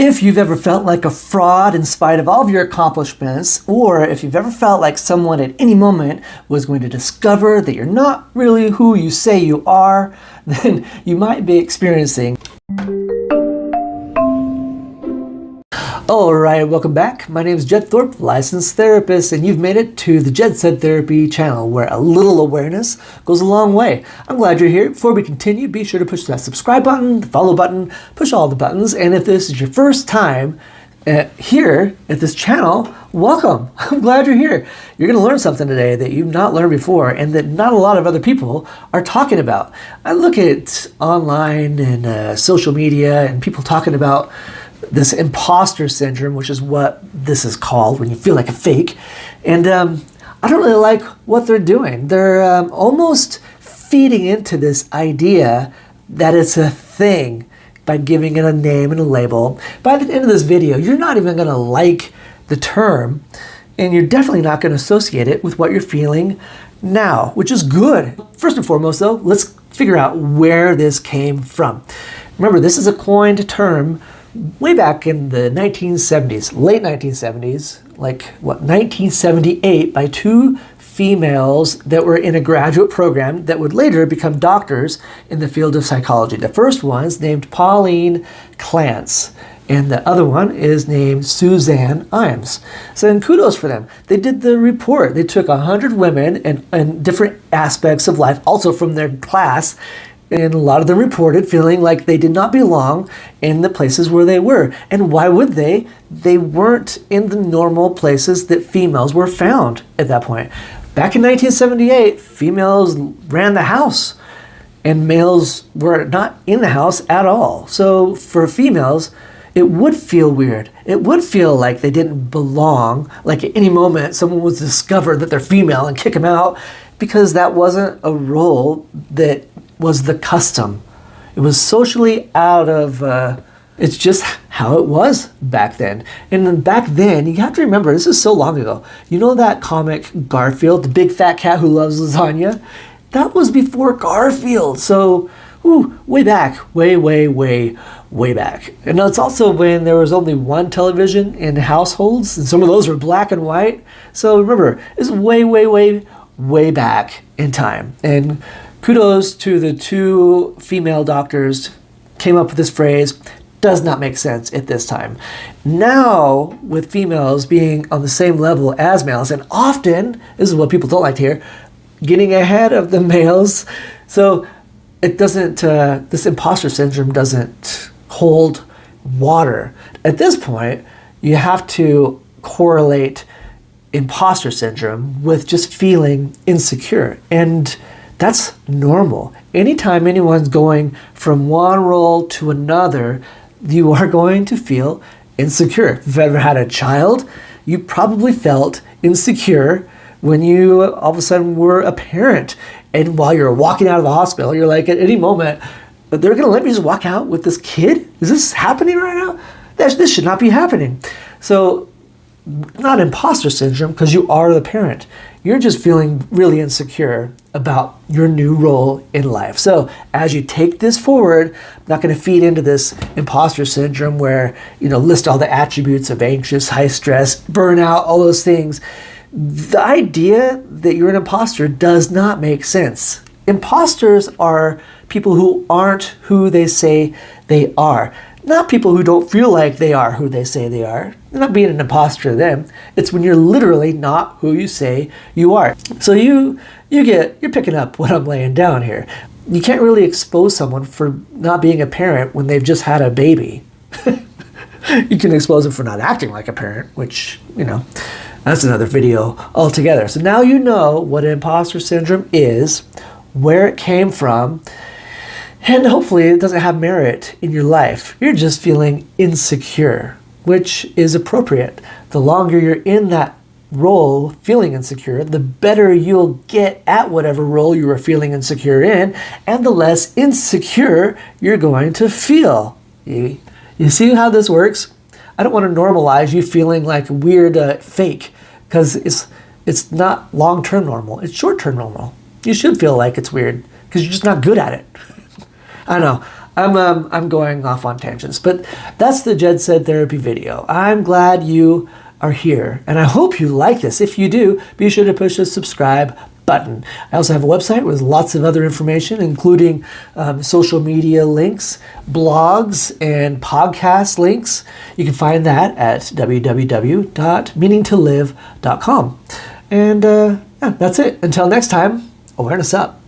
If you've ever felt like a fraud in spite of all of your accomplishments, or if you've ever felt like someone at any moment was going to discover that you're not really who you say you are, then you might be experiencing. Alright, welcome back. My name is Jed Thorpe, licensed therapist, and you've made it to the Jed Said Therapy channel, where a little awareness goes a long way. I'm glad you're here. Before we continue, be sure to push that subscribe button, the follow button, push all the buttons, and if this is your first time here at this channel, welcome. I'm glad you're here. You're going to learn something today that you've not learned before and that not a lot of other people are talking about. I look at online and social media and people talking about this imposter syndrome, which is what this is called when you feel like a fake. And I don't really like what they're doing. They're almost feeding into this idea that it's a thing by giving it a name and a label. By the end of this video, you're not even going to like the term, and you're definitely not going to associate it with what you're feeling now, which is good. First and foremost, though, let's figure out where this came from. Remember, this is a coined term way back in the 1970s, late 1970s, like what, 1978, by two females that were in a graduate program that would later become doctors in the field of psychology. The first one's named Pauline Clance, and the other one is named Suzanne Imes. So then kudos for them. They did the report. They took 100 women and different aspects of life, also from their class, and a lot of them reported feeling like they did not belong in the places where they were. And why would they? They weren't in the normal places that females were found at that point. Back in 1978, females ran the house and males were not in the house at all. So for females, it would feel weird. It would feel like they didn't belong, like at any moment someone was discovered that they're female and kick them out, because that wasn't a role that was the custom. It was socially out of, it's just how it was back then. And then back then, you have to remember, this is so long ago. You know that comic Garfield, the big fat cat who loves lasagna? That was before Garfield. So, way back, way back. And it's also when there was only one television in households, and some of those were black and white. So remember, it's way back in time. And kudos to the two female doctors came up with this phrase. Does not make sense at this time. Now, with females being on the same level as males, and often, this is what people don't like to hear, getting ahead of the males. So it doesn't, this imposter syndrome doesn't hold water. At this point, you have to correlate imposter syndrome with just feeling insecure. And that's normal. Anytime anyone's going from one role to another, you are going to feel insecure. If you've ever had a child, you probably felt insecure when you all of a sudden were a parent. And while you're walking out of the hospital, you're like, at any moment, they're going to let me just walk out with this kid? Is this happening right now? This should not be happening. So, not imposter syndrome, because you are the parent. You're just feeling really insecure about your new role in life. So as you take this forward, I'm not going to feed into this imposter syndrome where, list all the attributes of anxious, high stress, burnout, all those things. The idea that you're an imposter does not make sense. Imposters are people who aren't who they say they are. Not people who don't feel like they are who they say they are. They're not being an imposter to them. It's when you're literally not who you say you are. So you're picking up what I'm laying down here. You can't really expose someone for not being a parent when they've just had a baby. You can expose them for not acting like a parent, which, that's another video altogether. So now you know what imposter syndrome is, where it came from, and hopefully it doesn't have merit in your life. You're just feeling insecure, which is appropriate. The longer you're in that role feeling insecure, the better you'll get at whatever role you are feeling insecure in, and the less insecure you're going to feel. You see how this works? I don't want to normalize you feeling like weird fake, because it's not long-term normal. It's short-term normal. You should feel like it's weird because you're just not good at it. I know. I'm going off on tangents, but that's the Jed Said Therapy video. I'm glad you are here, and I hope you like this. If you do, be sure to push the subscribe button. I also have a website with lots of other information, including social media links, blogs, and podcast links. You can find that at www.meaningtolive.com. And yeah, that's it. Until next time, awareness up.